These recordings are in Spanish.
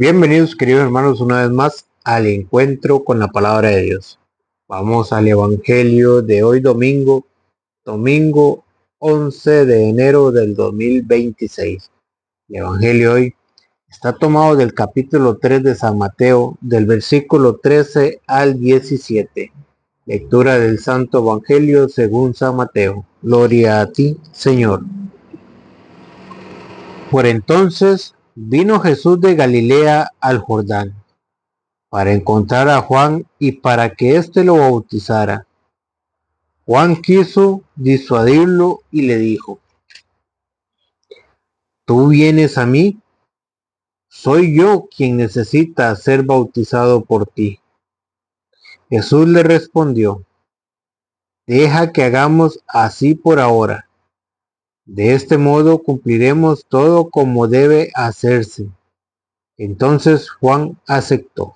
Bienvenidos, queridos hermanos, una vez más al encuentro con la palabra de Dios. Vamos al Evangelio de hoy domingo 11 de enero del 2026. El Evangelio hoy está tomado del capítulo 3 de San Mateo, del versículo 13 al 17. Lectura del Santo Evangelio según San Mateo. Gloria a ti, Señor. Por entonces vino Jesús de Galilea al Jordán para encontrar a Juan y para que éste lo bautizara. Juan quiso disuadirlo y le dijo: ¿Tú vienes a mí? Soy yo quien necesita ser bautizado por ti. Jesús le respondió: Deja que hagamos así por ahora. De este modo cumpliremos todo como debe hacerse. Entonces Juan aceptó.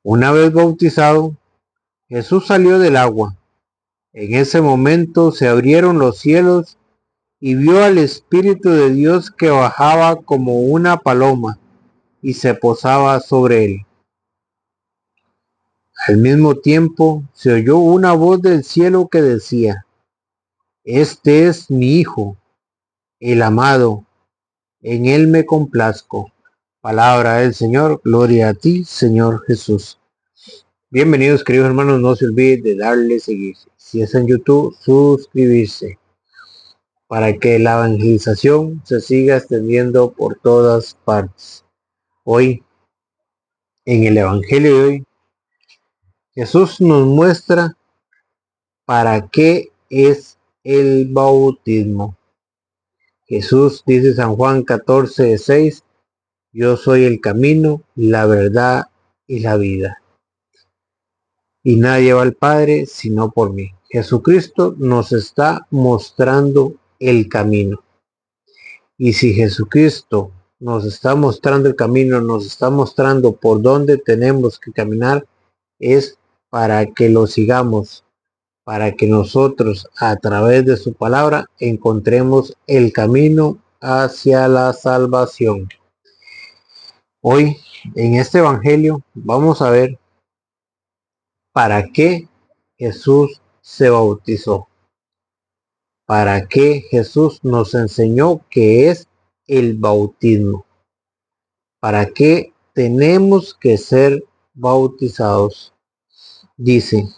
Una vez bautizado, Jesús salió del agua. En ese momento se abrieron los cielos y vio al Espíritu de Dios que bajaba como una paloma y se posaba sobre él. Al mismo tiempo se oyó una voz del cielo que decía: Este es mi Hijo, el amado, en él me complazco. Palabra del Señor, gloria a ti, Señor Jesús. Bienvenidos, queridos hermanos, no se olviden de darle seguir. Si es en YouTube, suscribirse, para que la evangelización se siga extendiendo por todas partes. Hoy, en el Evangelio de hoy, Jesús nos muestra para qué es el bautismo. Jesús dice San Juan 14:6, yo soy el camino, la verdad y la vida. Y nadie va al Padre sino por mí. Jesucristo nos está mostrando el camino. Y si Jesucristo nos está mostrando el camino, nos está mostrando por dónde tenemos que caminar, es para que lo sigamos, para que nosotros a través de su palabra encontremos el camino hacia la salvación. Hoy en este evangelio vamos a ver para qué Jesús se bautizó, para qué Jesús nos enseñó qué es el bautismo, para qué tenemos que ser bautizados. Dice: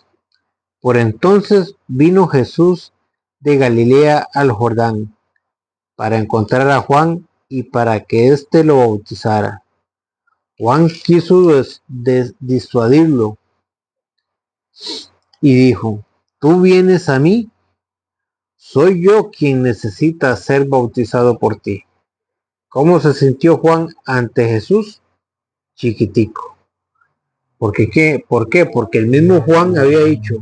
por entonces vino Jesús de Galilea al Jordán para encontrar a Juan y para que éste lo bautizara. Juan quiso disuadirlo y dijo: ¿Tú vienes a mí? Soy yo quien necesita ser bautizado por ti. ¿Cómo se sintió Juan ante Jesús? Chiquitico. ¿Por qué? Porque el mismo Juan había dicho: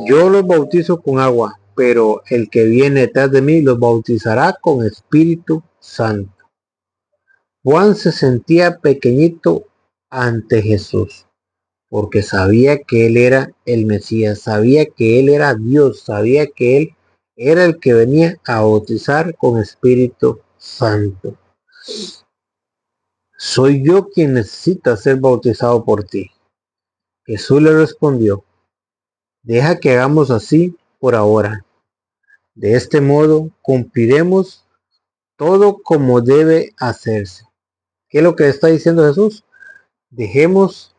yo los bautizo con agua, pero el que viene detrás de mí los bautizará con Espíritu Santo. Juan se sentía pequeñito ante Jesús, porque sabía que él era el Mesías, sabía que él era Dios, sabía que él era el que venía a bautizar con Espíritu Santo. Soy yo quien necesita ser bautizado por ti. Jesús le respondió: deja que hagamos así por ahora. De este modo cumpliremos todo como debe hacerse. ¿Qué es lo que está diciendo Jesús? Dejemos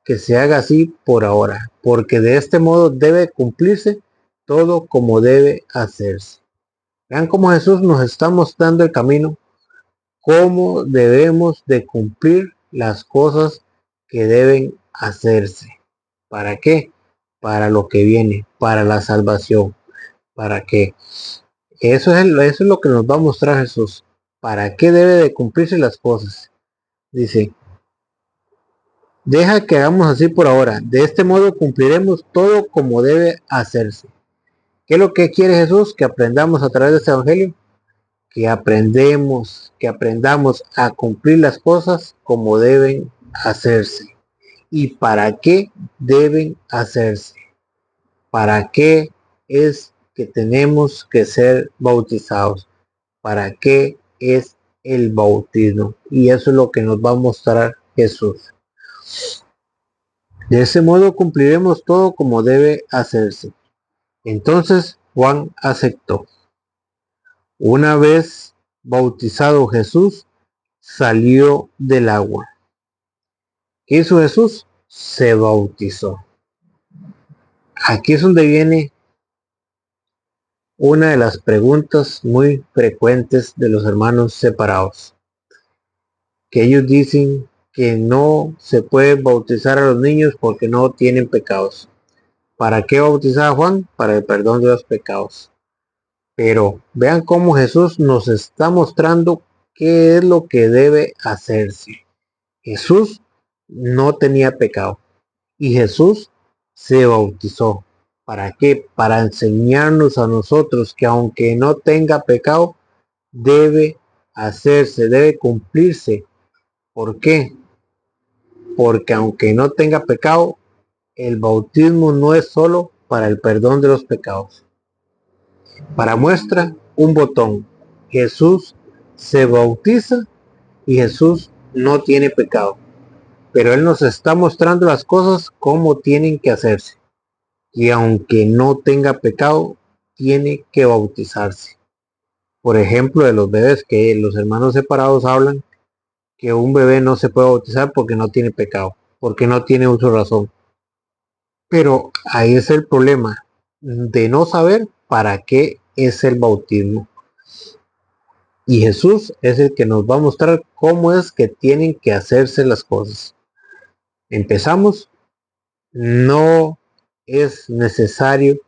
que se haga así por ahora, porque de este modo debe cumplirse todo como debe hacerse. Vean cómo Jesús nos está mostrando el camino, cómo debemos de cumplir las cosas que deben hacerse. ¿Para qué? Para lo que viene, para la salvación. ¿Para qué? Eso es lo que nos va a mostrar Jesús. ¿Para qué debe de cumplirse las cosas? Dice: deja que hagamos así por ahora. De este modo cumpliremos todo como debe hacerse. ¿Qué es lo que quiere Jesús? Que aprendamos a través de este evangelio. Que aprendamos a cumplir las cosas como deben hacerse. ¿Y para qué deben hacerse? ¿Para qué es que tenemos que ser bautizados? ¿Para qué es el bautismo. Y eso es lo que nos va a mostrar Jesús. De ese modo cumpliremos todo como debe hacerse. Entonces Juan aceptó. Una vez bautizado Jesús, salió del agua. ¿Qué hizo Jesús? Se bautizó. Aquí es donde viene una de las preguntas muy frecuentes de los hermanos separados, que ellos dicen que no se puede bautizar a los niños porque no tienen pecados. ¿Para qué bautizar a Juan? Para el perdón de los pecados. Pero vean cómo Jesús nos está mostrando qué es lo que debe hacerse. Jesús no tenía pecado y Jesús se bautizó. ¿Para qué? Para enseñarnos a nosotros que aunque no tenga pecado, debe hacerse, debe cumplirse. ¿Por qué? Porque aunque no tenga pecado, el bautismo no es solo para el perdón de los pecados. Para muestra, un botón. Jesús se bautiza y Jesús no tiene pecado. Pero Él nos está mostrando las cosas como tienen que hacerse. Y aunque no tenga pecado, tiene que bautizarse. Por ejemplo, de los bebés, que los hermanos separados hablan que un bebé no se puede bautizar porque no tiene pecado, porque no tiene uso de razón. Pero ahí es el problema de no saber para qué es el bautismo. Y Jesús es el que nos va a mostrar cómo es que tienen que hacerse las cosas. Empezamos. No es necesario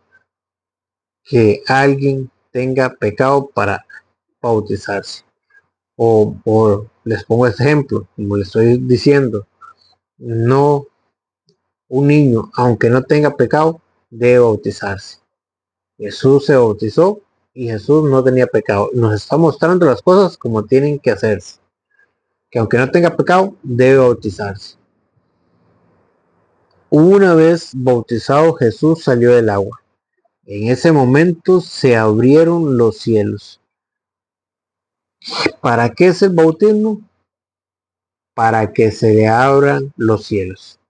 que alguien tenga pecado para bautizarse. O les pongo este ejemplo, como les estoy diciendo, no, un niño, aunque no tenga pecado, debe bautizarse. Jesús se bautizó y Jesús no tenía pecado. Nos está mostrando las cosas como tienen que hacerse. Que aunque no tenga pecado, debe bautizarse. Una vez bautizado, Jesús salió del agua. En ese momento se abrieron los cielos. ¿Para qué es el bautismo? Para que se le abran los cielos.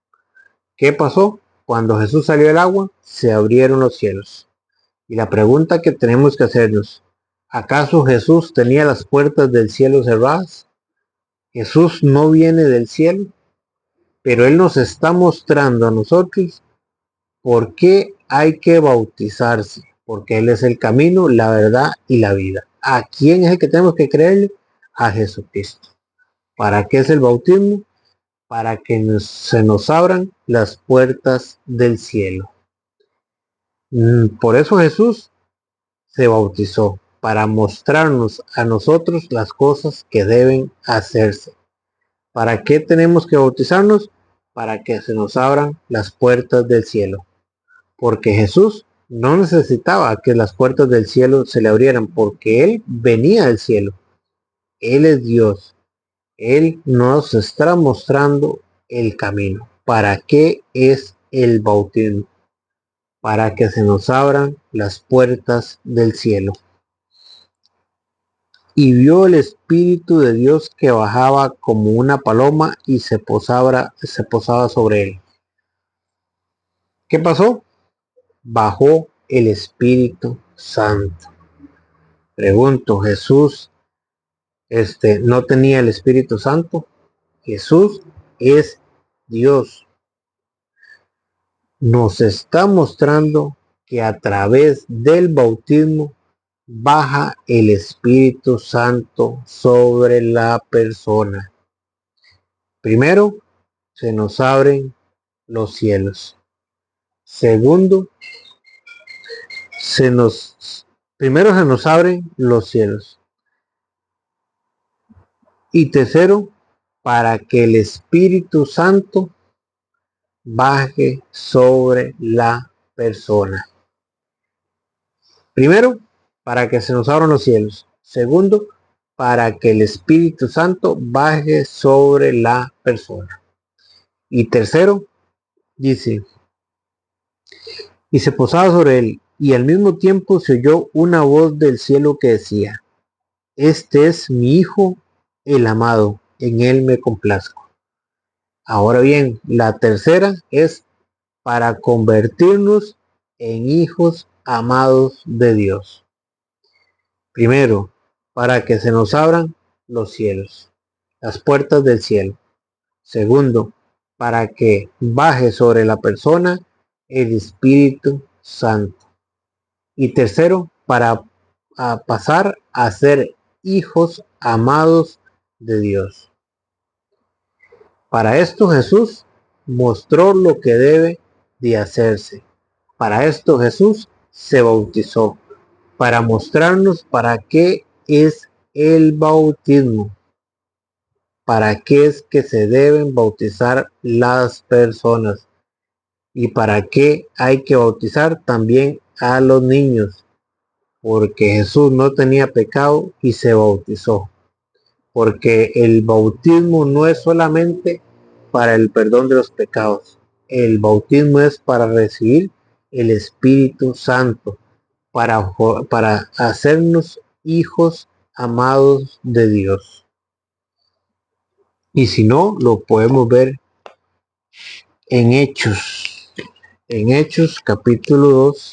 ¿Qué pasó? Cuando Jesús salió del agua, se abrieron los cielos. Y la pregunta que tenemos que hacernos, ¿acaso Jesús tenía las puertas del cielo cerradas? Jesús no viene del cielo, pero Él nos está mostrando a nosotros por qué hay que bautizarse, porque Él es el camino, la verdad y la vida. ¿A quién es el que tenemos que creerle? A Jesucristo. ¿Para qué es el bautismo? Para que se nos abran las puertas del cielo. Por eso Jesús se bautizó, para mostrarnos a nosotros las cosas que deben hacerse. ¿Para qué tenemos que bautizarnos? Para que se nos abran las puertas del cielo. Porque Jesús no necesitaba que las puertas del cielo se le abrieran, porque Él venía del cielo. Él es Dios. Él nos está mostrando el camino. ¿Para qué es el bautismo? Para que se nos abran las puertas del cielo. Y vio el Espíritu de Dios que bajaba como una paloma y se posaba sobre él. ¿Qué pasó? Bajó el Espíritu Santo. Pregunto, ¿Jesús no tenía el Espíritu Santo? Jesús es Dios. Nos está mostrando que a través del bautismo baja el Espíritu Santo sobre la persona. Primero, se nos abren los cielos. Segundo, primero se nos abren los cielos. Y tercero, para que el Espíritu Santo baje sobre la persona. Primero, para que se nos abran los cielos. Segundo, para que el Espíritu Santo baje sobre la persona. Y tercero, dice, y se posaba sobre él, y al mismo tiempo se oyó una voz del cielo que decía, este es mi Hijo, el amado, en él me complazco. Ahora bien, la tercera es para convertirnos en hijos amados de Dios. Primero, para que se nos abran los cielos, las puertas del cielo. Segundo, para que baje sobre la persona el Espíritu Santo. Y tercero, para pasar a ser hijos amados de Dios. Para esto Jesús mostró lo que debe de hacerse. Para esto Jesús se bautizó, para mostrarnos para qué es el bautismo, para qué es que se deben bautizar las personas y para qué hay que bautizar también a los niños, porque Jesús no tenía pecado y se bautizó, porque el bautismo no es solamente para el perdón de los pecados, el bautismo es para recibir el Espíritu Santo, para hacernos hijos amados de Dios. Y si no, lo podemos ver en Hechos capítulo 2,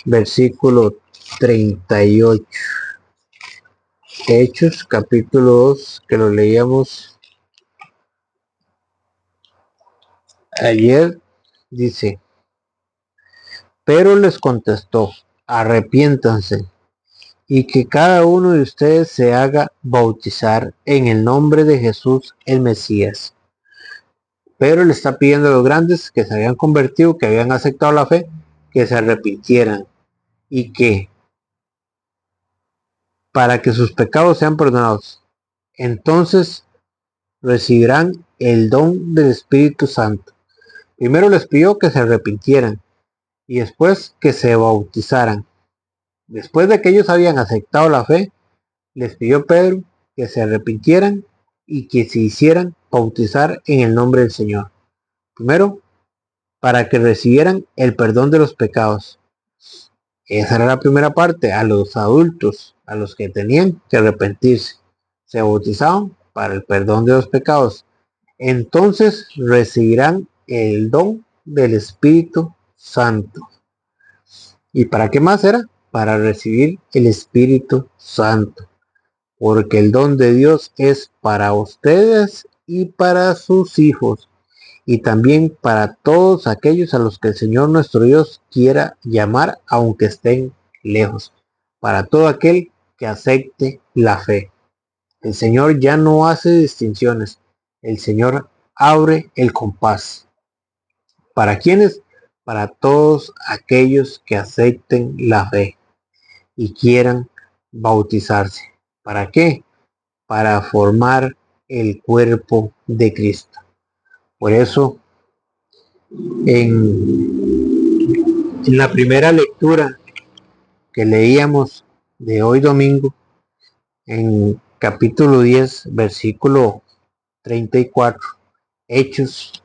versículo 38. Hechos capítulo 2, que lo leíamos ayer, dice: pero les contestó, arrepiéntanse y que cada uno de ustedes se haga bautizar en el nombre de Jesús el Mesías. Pero le está pidiendo a los grandes que se habían convertido, que habían aceptado la fe, que se arrepintieran y que para que sus pecados sean perdonados, entonces recibirán el don del Espíritu Santo. Primero les pidió que se arrepintieran y después que se bautizaran. Después de que ellos habían aceptado la fe, les pidió Pedro que se arrepintieran y que se hicieran bautizar en el nombre del Señor. Primero, para que recibieran el perdón de los pecados. Esa era la primera parte, a los adultos, a los que tenían que arrepentirse. Se bautizaban para el perdón de los pecados. Entonces recibirán el don del Espíritu Santo. ¿Y para qué más era? Para recibir el Espíritu Santo. Porque el don de Dios es para ustedes y para sus hijos, y también para todos aquellos a los que el Señor nuestro Dios quiera llamar, aunque estén lejos, para todo aquel que acepte la fe. El Señor ya no hace distinciones, el Señor abre el compás. ¿Para quiénes? Para todos aquellos que acepten la fe y quieran bautizarse. ¿Para qué? Para formar el cuerpo de Cristo. Por eso, en la primera lectura que leíamos de hoy domingo, en capítulo 10, versículo 34, Hechos,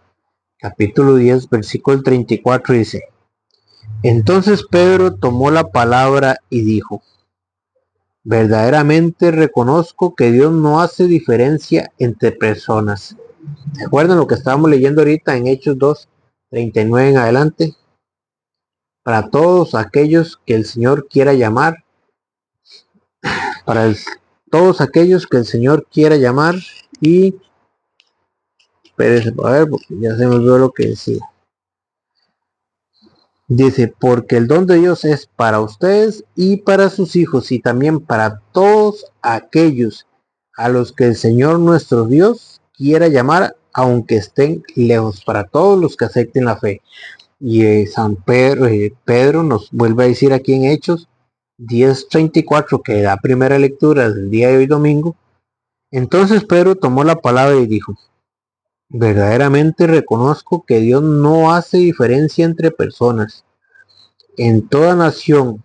capítulo 10, versículo 34, dice: entonces Pedro tomó la palabra y dijo: verdaderamente reconozco que Dios no hace diferencia entre personas. ¿Recuerdan lo que estábamos leyendo ahorita en Hechos 2, 39 en adelante? Para todos aquellos que el Señor quiera llamar, todos aquellos que el Señor quiera llamar y... espérense, a ver, porque ya se me olvidó lo que decía. Dice, porque el don de Dios es para ustedes y para sus hijos y también para todos aquellos a los que el Señor nuestro Dios quiera llamar, aunque estén lejos, para todos los que acepten la fe. Y San Pedro, Pedro nos vuelve a decir aquí en Hechos 10:34, que da primera lectura del día de hoy domingo. Entonces Pedro tomó la palabra y dijo: verdaderamente reconozco que Dios no hace diferencia entre personas. En toda nación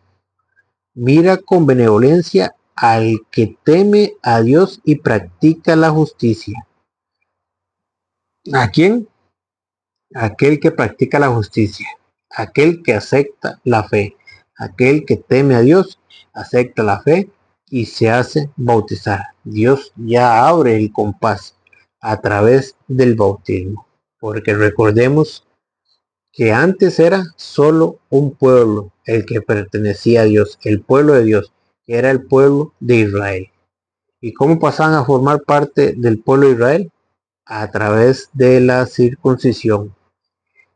mira con benevolencia al que teme a Dios y practica la justicia. ¿A quién? Aquel que practica la justicia, aquel que acepta la fe, aquel que teme a Dios, acepta la fe y se hace bautizar. Dios ya abre el compás a través del bautismo, porque recordemos que antes era solo un pueblo el que pertenecía a Dios, el pueblo de Dios, que era el pueblo de Israel. ¿Y cómo pasaban a formar parte del pueblo de Israel? A través de la circuncisión.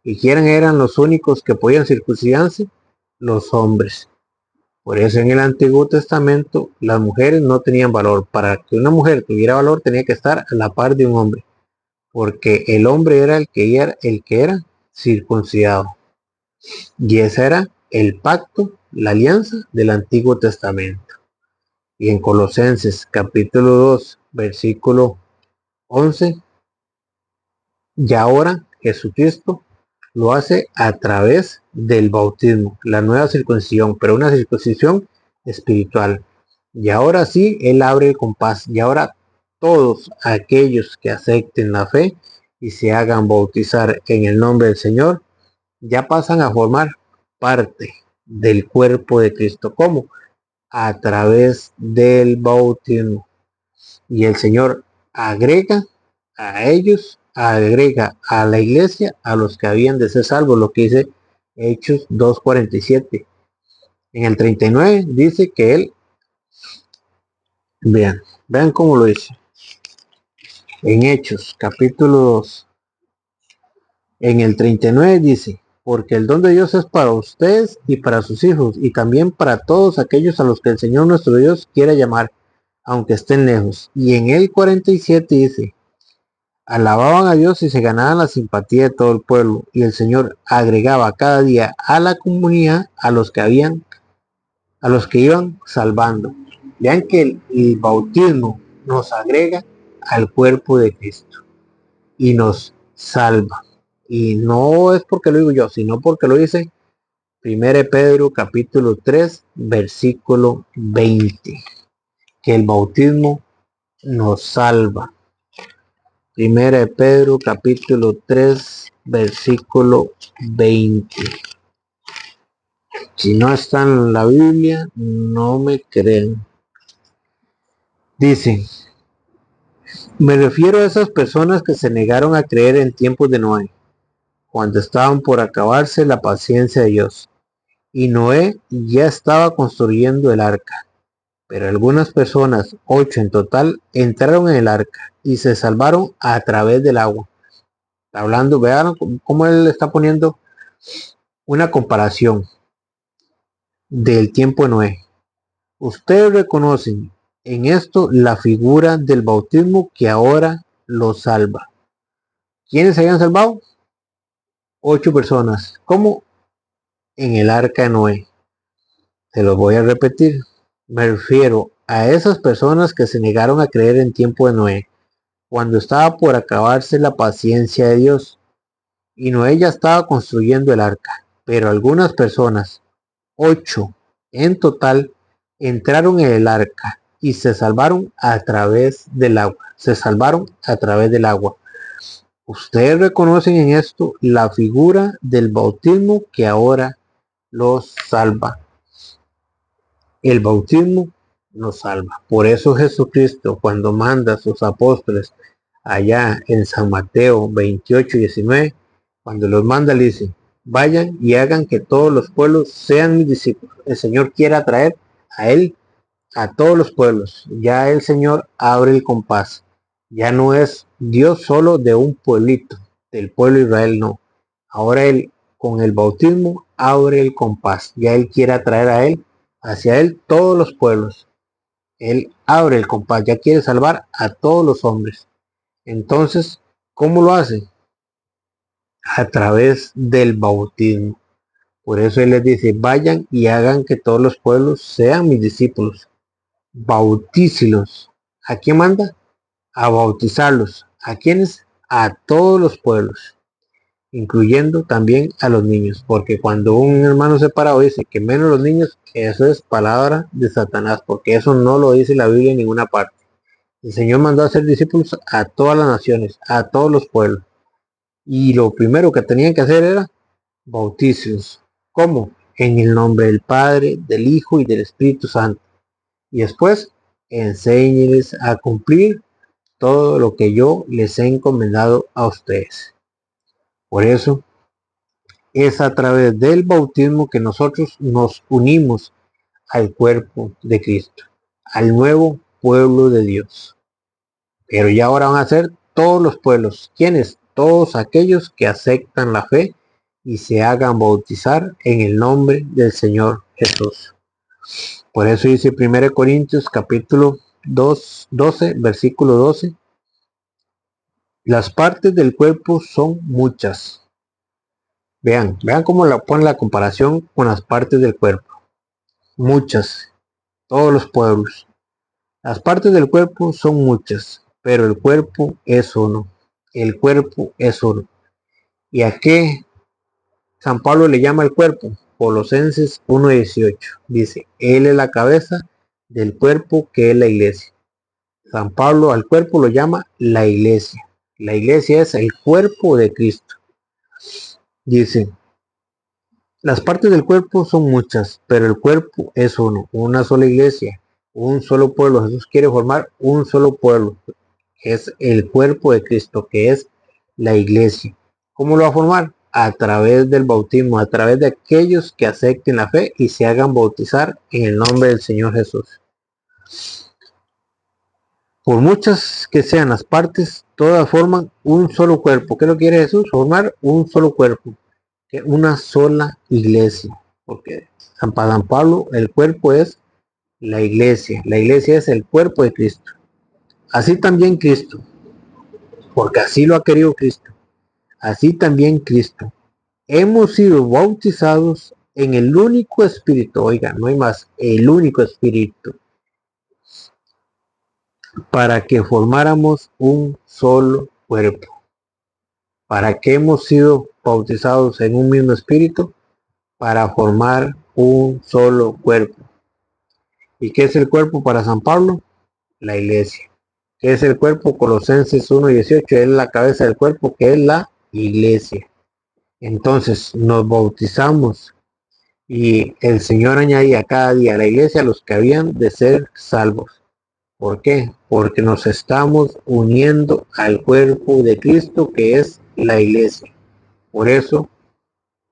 ¿Y quiénes eran los únicos que podían circuncidarse? Los hombres. Por eso en el Antiguo Testamento las mujeres no tenían valor. Para que una mujer tuviera valor tenía que estar a la par de un hombre, porque el hombre era el que era circuncidado. Y ese era el pacto, la alianza del Antiguo Testamento. Y en Colosenses capítulo 2, versículo 11, y ahora Jesucristo lo hace a través del bautismo, la nueva circuncisión, pero una circuncisión espiritual. Y ahora sí, Él abre el compás. Y ahora todos aquellos que acepten la fe y se hagan bautizar en el nombre del Señor, ya pasan a formar parte del cuerpo de Cristo. ¿Cómo? A través del bautismo. Y el Señor agrega a ellos, agrega a la iglesia a los que habían de ser salvos, lo que dice Hechos 2:47. En el 39 dice que Él, vean cómo lo dice. En Hechos capítulo 2, en el 39 dice, porque el don de Dios es para ustedes y para sus hijos, y también para todos aquellos a los que el Señor nuestro Dios quiera llamar, aunque estén lejos. Y en el 47 dice, alababan a Dios y se ganaban la simpatía de todo el pueblo, y el Señor agregaba cada día a la comunidad a los que iban salvando. Vean que el bautismo nos agrega al cuerpo de Cristo y nos salva. Y no es porque lo digo yo, sino porque lo dice 1 Pedro capítulo 3, versículo 20, que el bautismo nos salva. 1 Pedro capítulo 3, versículo 20. Si no está en la Biblia, no me creen. Dice, me refiero a esas personas que se negaron a creer en tiempos de Noé, cuando estaban por acabarse la paciencia de Dios. Y Noé ya estaba construyendo el arca. Pero algunas personas, 8 en total, entraron en el arca y se salvaron a través del agua. Hablando, vean cómo él está poniendo una comparación del tiempo de Noé. Ustedes reconocen en esto la figura del bautismo que ahora los salva. ¿Quiénes se habían salvado? 8 personas. ¿Cómo? En el arca de Noé. Se los voy a repetir. Me refiero a esas personas que se negaron a creer en tiempo de Noé, cuando estaba por acabarse la paciencia de Dios. Y Noé ya estaba construyendo el arca. Pero algunas personas, 8 en total, entraron en el arca y se salvaron a través del agua. Se salvaron a través del agua. Ustedes reconocen en esto la figura del bautismo que ahora los salva. El bautismo nos salva. Por eso Jesucristo, cuando manda a sus apóstoles allá en San Mateo 28:19, cuando los manda, le dice, vayan y hagan que todos los pueblos sean mis discípulos. El Señor quiere atraer a Él a todos los pueblos. Ya el Señor abre el compás. Ya no es Dios solo de un pueblito, del pueblo de Israel, no. Ahora Él, con el bautismo, abre el compás. Ya Él quiere atraer hacia Él todos los pueblos. Él abre el compás, ya quiere salvar a todos los hombres. Entonces, ¿cómo lo hace? A través del bautismo. Por eso Él les dice, vayan y hagan que todos los pueblos sean mis discípulos. Bautícelos. ¿A quién manda? A bautizarlos. ¿A quiénes? A todos los pueblos, incluyendo también a los niños, porque cuando un hermano separado dice que menos los niños, eso es palabra de Satanás, porque eso no lo dice la Biblia en ninguna parte. El Señor mandó a hacer discípulos a todas las naciones, a todos los pueblos, y lo primero que tenían que hacer era bautizos. ¿Cómo? En el nombre del Padre, del Hijo y del Espíritu Santo. Y después, enséñeles a cumplir todo lo que yo les he encomendado a ustedes. Por eso, es a través del bautismo que nosotros nos unimos al cuerpo de Cristo, al nuevo pueblo de Dios. Pero ya ahora van a ser todos los pueblos. ¿Quiénes? Todos aquellos que aceptan la fe y se hagan bautizar en el nombre del Señor Jesús. Por eso dice 1 Corintios capítulo 12, versículo 12. Las partes del cuerpo son muchas. Vean cómo pone la comparación con las partes del cuerpo. Muchas, todos los pueblos. Las partes del cuerpo son muchas, pero el cuerpo es uno. El cuerpo es uno. ¿Y a qué San Pablo le llama el cuerpo? Colosenses 1:18. Dice, Él es la cabeza del cuerpo que es la iglesia. San Pablo al cuerpo lo llama la iglesia. La iglesia es el cuerpo de Cristo. Dice, las partes del cuerpo son muchas, pero el cuerpo es uno, una sola iglesia, un solo pueblo. Jesús quiere formar un solo pueblo, que es el cuerpo de Cristo, que es la iglesia. ¿Cómo lo va a formar? A través del bautismo, a través de aquellos que acepten la fe y se hagan bautizar en el nombre del Señor Jesús. Por muchas que sean las partes, todas forman un solo cuerpo. ¿Qué lo quiere Jesús? Formar un solo cuerpo, una sola iglesia. Porque para San Pablo el cuerpo es la iglesia. La iglesia es el cuerpo de Cristo. Así también Cristo, porque así lo ha querido Cristo. Así también Cristo. Hemos sido bautizados en el único espíritu. Oiga, no hay más. El único espíritu. Para que formáramos un solo cuerpo. ¿Para qué hemos sido bautizados en un mismo espíritu? Para formar un solo cuerpo. ¿Y qué es el cuerpo para San Pablo? La iglesia. ¿Qué es el cuerpo? Colosenses 1:18 es la cabeza del cuerpo, que es la iglesia. Entonces nos bautizamos y el Señor añadía cada día a la iglesia a los que habían de ser salvos. ¿Por qué? Porque nos estamos uniendo al cuerpo de Cristo, que es la iglesia. Por eso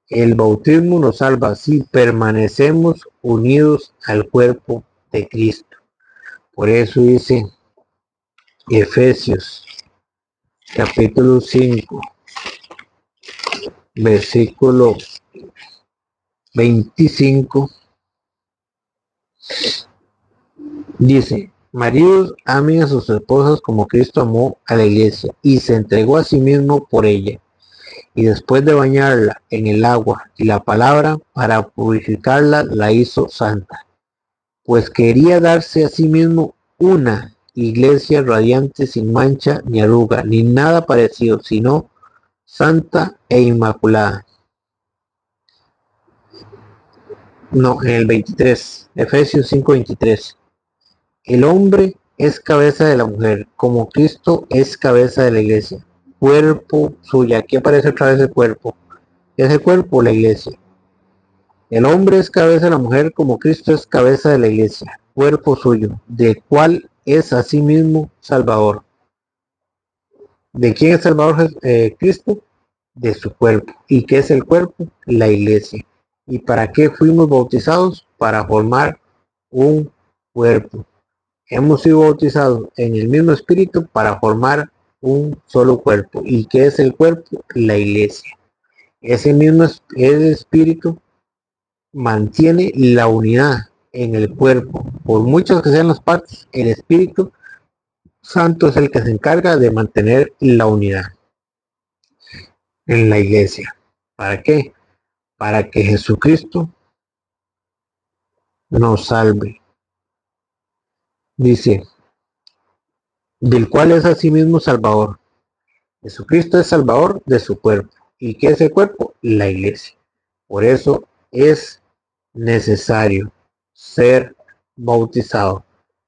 el bautismo nos salva si permanecemos unidos al cuerpo de Cristo. Por eso dice Efesios capítulo 5, versículo 25. Dice, maridos, amen a sus esposas como Cristo amó a la iglesia y se entregó a sí mismo por ella. Y después de bañarla en el agua y la palabra para purificarla, la hizo santa. Pues quería darse a sí mismo una iglesia radiante, sin mancha ni arruga, ni nada parecido, sino santa e inmaculada. No, en el 23, Efesios 5:23. El hombre es cabeza de la mujer, como Cristo es cabeza de la iglesia, cuerpo suya. Aquí aparece otra vez el cuerpo. ¿Qué es el cuerpo? La iglesia. El hombre es cabeza de la mujer, como Cristo es cabeza de la iglesia, cuerpo suyo, del cual es asimismo Salvador. ¿De quién es Salvador Cristo? De su cuerpo. ¿Y qué es el cuerpo? La iglesia. ¿Y para qué fuimos bautizados? Para formar un cuerpo. Hemos sido bautizados en el mismo espíritu para formar un solo cuerpo. ¿Y qué es el cuerpo? La iglesia. Ese mismo espíritu mantiene la unidad en el cuerpo. Por muchas que sean las partes, el Espíritu Santo es el que se encarga de mantener la unidad en la iglesia. ¿Para qué? Para que Jesucristo nos salve. Dice, del cual es asimismo Salvador. Jesucristo es Salvador de su cuerpo. ¿Y qué es el cuerpo? La iglesia. Por eso es necesario ser bautizado.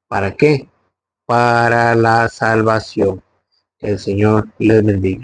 ¿Para qué? Para la salvación. Que el Señor les bendiga.